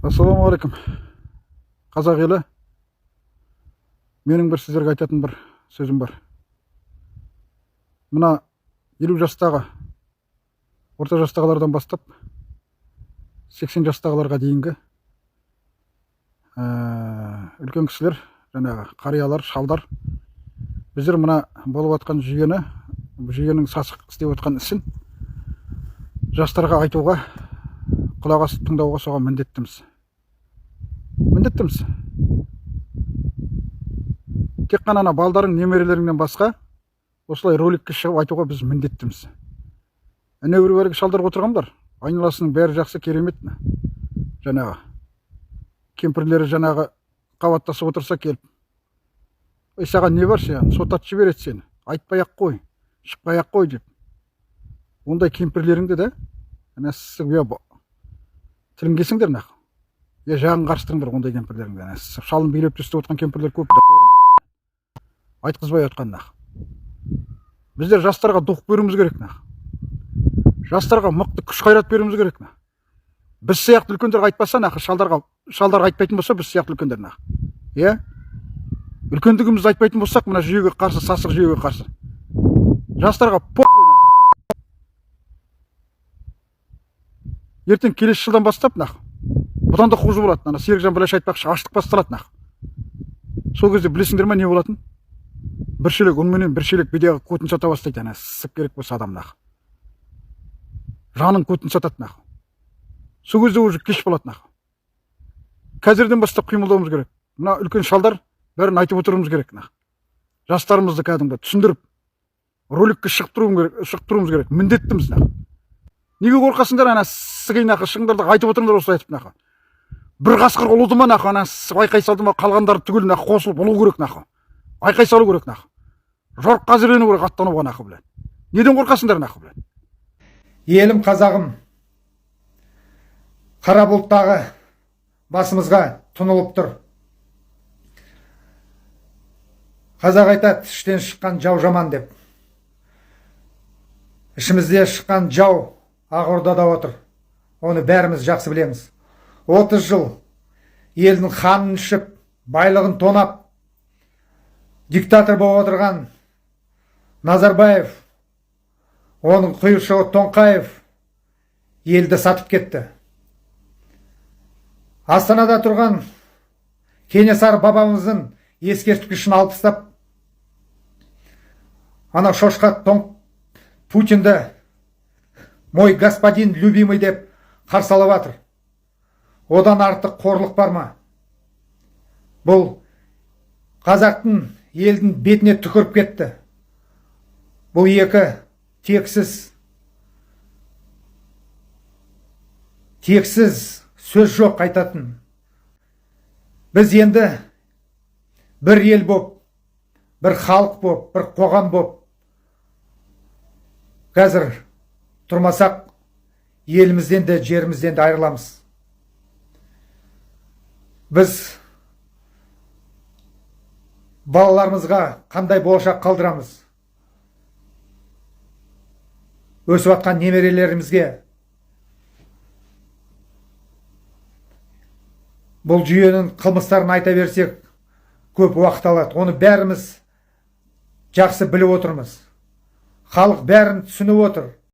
Ассалаумағалейкум. Қазақ елі, менің бір сіздерге айтатын бір сөзім бар. Мына 50 жастағы, орта жастағылардан бастап 80 жастағыларға дейінгі үлкен кісілер, жаңағы қариялар, шалдар, біздер мына болып жатқан жүйені, жүйенің сасық істеп жатқан ісін жастарға айтуға, құлақ асып тыңдауға соған міндеттіміз. Міндеттіміз. Тек қана ана балдарың, немерелеріңнен басқа осылай роликке шығып айтуға біз міндеттіміз. Әне бір шалдар отырғандар, айналасының бәрі жақсы, керемет. Жаңағы кемпірлері жаңағы қабаттасып отырса келіп, "Ей, саған не бар сен? Сотатып жібереді сені. Айтпай-ақ қой, шықпай-ақ қой" деп. Ондай кемпірлеріңді де, ана тілін кесіңдер нақ. Жағын қарыстырыңдар ондай кемпірлеріңді. Шалын билеп төстеп отқан кемпірлер көп. Айтқызбай отқан нақ. Біздер жастарға дух беруіміз керек нақ. Жастарға мықты күш қайрат беруіміз керек нақ. Біз сияқты үлкендер айтпаса нақ, шалдарға айтпайтын болса, біз сияқты үлкендер нақ. Е? Үлкендігімізді айтпайтын болсақ, мына жүйеге қарсы, сасық жүйеге қарсы. Жастарға похуй нақ. Ертең келесі жылдан бастап нақ. Бұдан да хуже болады. Ана Серікжан білеш айтпақшы, аштық басталады нақ. Сол кезде білесіңдер ме не болатын? Бір шелек ұнменен бір шелек бидайға көтін сата бастайды. Ана сып керек болса адам нақ. Жанын көтін сатады нақ. Сол кезде уже кеш болады нақ. Қазірден бастап қимылдауымыз керек. Мына үлкен шалдар бәрін айтып отыруымыз керек нақ. Жастарымызды кәдімгі түсіндіріп, роликке шығып керек. Міндеттіміз нақ. Неге қорқасыңдар, ана сығай нақы, шығыңдарды айтып отырыңдар осылай айтып нақы. Бір қасқыр ұлуды ма нақы, ана айқай салды ма, қалғандары түгел нақы қосылып ұлу керек нақы. Айқай салу керек нақы. Жорыққа әзірлену керек аттануға нақы білен. Неден қорқасыңдар нақы білен? Елім қазағым, қара бұлттағы басымызға тұнылып тұр. Қазақ айтады, іштен шыққан жау жаман деп. Ішімізде шыққан жау Ақордада отыр. Оны бәріміз жақсы білеміз. 30 жыл елдің қанын ішіп, байлығын тонап, диктатор болып отырған Назарбаев, оның құйыршығы Тоңқаев елді сатып кетті. Астанада тұрған Кенесары бабамыздың ескерткішін алып тастап, ана шошқа Путинді "Мой господин любимый" деп қарсы алып жатыр. Одан артық қорлық бар ма? Бұл қазақтың елдің бетіне түкіріп кетті. Бұл екі тексіз сөз жоқ айтатын. Біз енді бір ел боп, бір халық боп, бір қоғам боп қазір тұрмасақ, елімізден де жерімізден де айырыламыз. Біз балаларымызға қандай болашақ қалдырамыз? Өсіп жатқан немерелерімізге бұл жүйенің қылмыстарын айта берсек, көп уақыт алады. Оны бәріміз жақсы біліп отырмыз. Халық бәрін түсініп отыр.